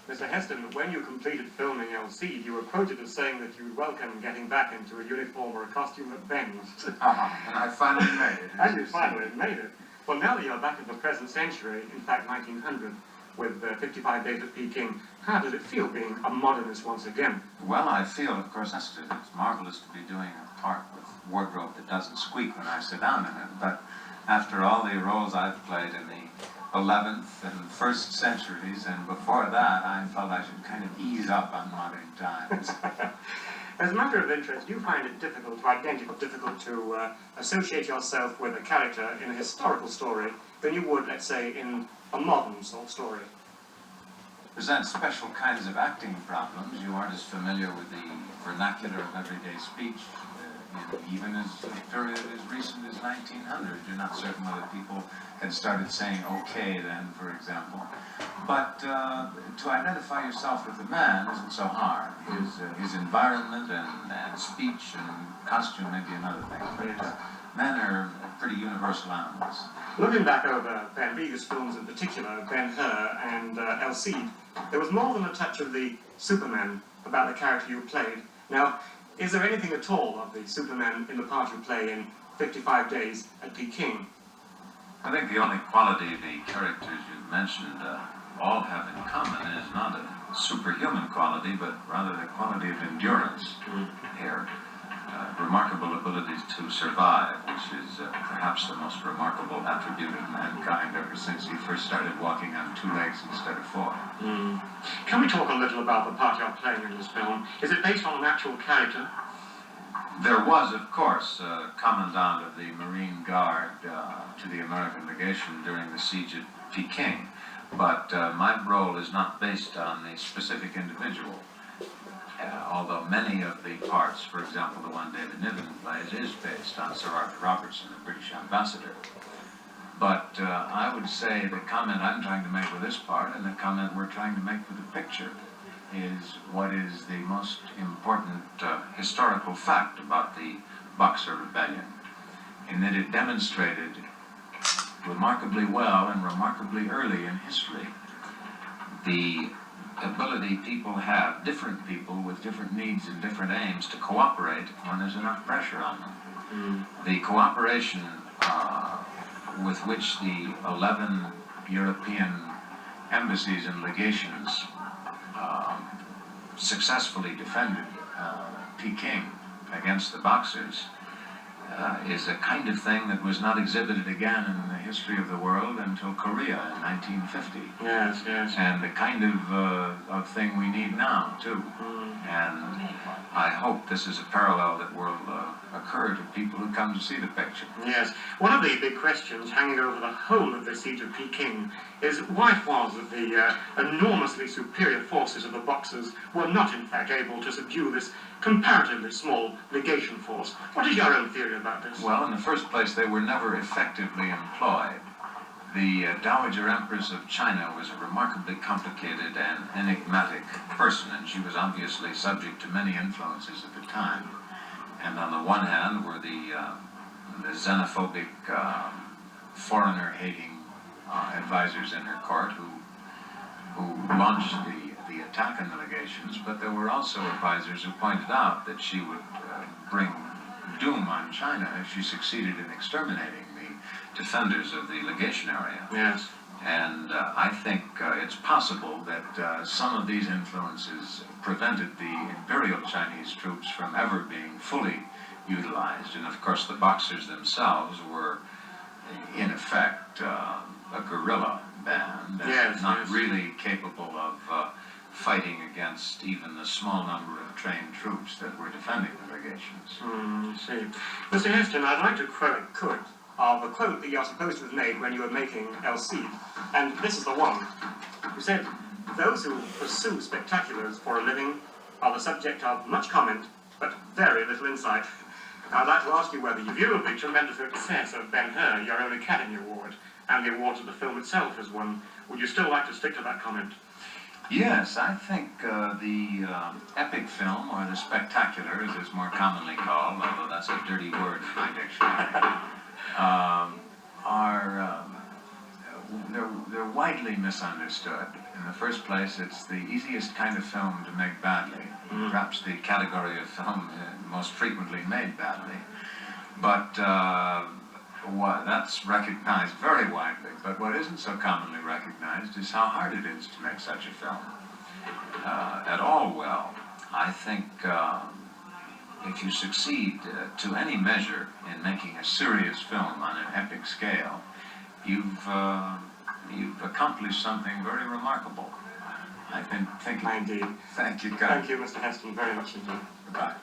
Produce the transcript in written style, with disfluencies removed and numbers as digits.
Mr. Heston, when you completed filming LC, you were quoted as saying that you would welcome getting back into a uniform or a costume at Ben's. And I finally made it. And you finally made it. Well, now that you're back in the present century, in fact 1900, with 55 Days at Pekin, how does it feel being a modernist once again? Well, I feel, of course, it's marvelous to be doing a part with wardrobe that doesn't squeak when I sit down in it. But after all the roles I've played in the 11th and 1st centuries, and before that, I felt I should kind of ease up on modern times. As a matter of interest, do you find it difficult to associate yourself with a character in a historical story than you would, let's say, in a modern sort of story? Presents special kinds of acting problems. You aren't as familiar with the vernacular of everyday speech, even as a period as recent as 1900. You're not certain whether people had started saying okay then, for example. But to identify yourself with the man isn't so hard. His environment and speech and costume may be another thing. But men are pretty universal animals. Looking back over Ben Vega's films in particular, Ben-Hur and El-Cid, there was more than a touch of the Superman about the character you played. Now, is there anything at all of the Superman in the part you play in 55 Days at Pekin? I think the only quality the characters you mentioned all have in common is not a superhuman quality, but rather the quality of endurance. Their remarkable abilities to survive, which is perhaps the most remarkable attribute of mankind ever since he first started walking on 2 legs instead of 4. Can we talk a little about the part you're playing in this film? Is it based on an actual character? There was, of course, a commandant of the Marine Guard to the American legation during the siege at Pekin, but my role is not based on the specific individual. Although many of the parts, for example, the one David Niven plays, is based on Sir Arthur Robertson, the British ambassador. But I would say the comment I'm trying to make with this part, and the comment we're trying to make with the picture, is what is the most important historical fact about the Boxer Rebellion, in that it demonstrated remarkably well and remarkably early in history the ability people have, different people with different needs and different aims, to cooperate when there's enough pressure on them. The cooperation with which the 11 European embassies and legations successfully defended Peking against the Boxers is a kind of thing that was not exhibited again in the history of the world until Korea in 1950. Yes, yes. And the kind of thing we need now, too. And I hope this is a parallel that will occur to people who come to see the picture. Yes. One of the big questions hanging over the whole of the siege of Pekin is why it was that the enormously superior forces of the Boxers were not, in fact, able to subdue this comparatively small legation force. What is your own theory about this? Well, in the first place, they were never effectively employed. The Dowager Empress of China was a remarkably complicated and enigmatic person, and she was obviously subject to many influences at the time. And on the one hand were the xenophobic, foreigner-hating advisors in her court who launched the attack on the legations, but there were also advisors who pointed out that she would bring doom on China if she succeeded in exterminating the defenders of the legation area. Yes. And I think it's possible that some of these influences prevented the Imperial Chinese troops from ever being fully utilized. And of course the Boxers themselves were, in effect, a guerrilla band, and not really capable of fighting against even the small number of trained troops that were defending the legations. I see. Mr. Heston, I'd like to quote of a quote that you're supposed to have made when you were making El-Cid, and this is the one. You said, "Those who pursue spectaculars for a living are the subject of much comment, but very little insight." Now, I'd like to ask you whether you view the tremendous success of Ben-Hur, your own Academy Award, and the awards that the film itself has won. Would you still like to stick to that comment? Yes, I think the epic film, or the spectacular, as it's more commonly called, although that's a dirty word in my dictionary, they're widely misunderstood. In the first place, it's the easiest kind of film to make badly. Perhaps the category of film most frequently made badly. But that's recognized very widely. But what isn't so commonly recognized is how hard it is to make such a film. At all well, I think if you succeed to any measure in making a serious film on an epic scale, you've accomplished something very remarkable. I've been thinking. Indeed. Thank you, Thank you, Mr. Heston, very much indeed. Goodbye.